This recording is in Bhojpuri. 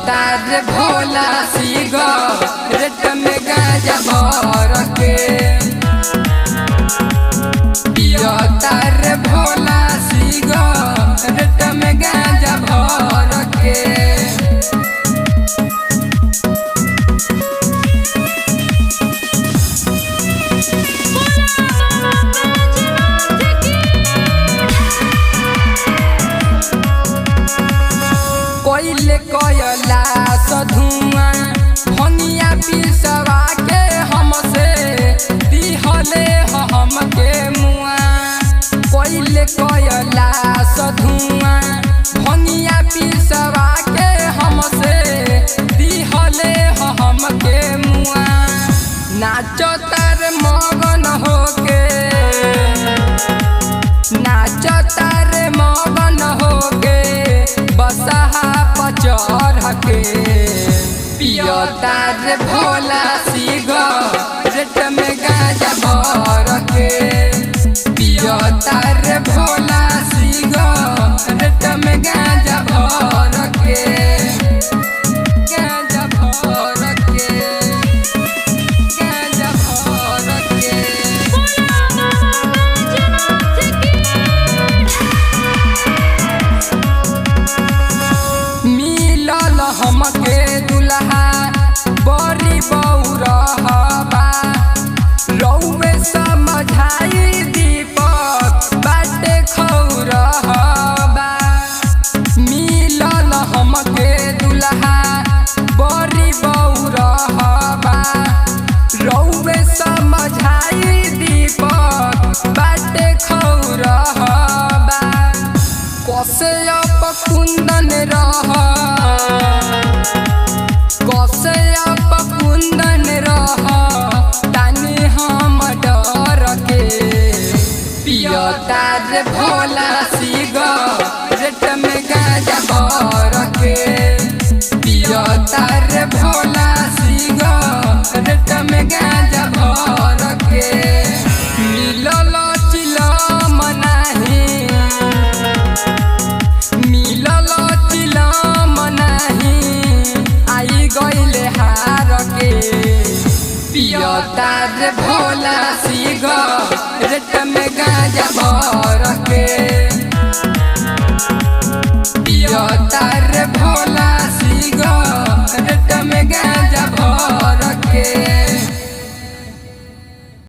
तार भोला सिगरेट में गांजा भर के पियो तार भोला सिगरेट में गांजा भर के कोइले कोयला सधुआ भंगिया पिसवा के हमसे दिहले हमके मुआ कोइले कोयला सधुआ भंगिया पिसवा के हमसे दिहले हमके मुआ नाचो तार मगन होके नाचो तार मगन होके बसहा चढ़ के पियो तार भोला सिगरेट में गांजा भर के पियो तार भोला सिगरेट में गांजा भर के गांजा भर के गांजा भर के हमके दुल्हा बड़ी बौरहबा रउवे समझाई दीपक बाटे खौरहबा मिलल हमके दुल्हा बड़ी बौरहबा रउवे समझाई दीपक बाटे खौरहबा कसे अप कुंदन रह कुंदन रह तानी हम डर के पियो तार भोला सिगरेट में गांजा भर के पियो तार भोला सिगरेट में गांजा भर के मिलल चिलम नाही मिलल चिलम नाही आई गइले हार के पियो तार भोला सिगरेट में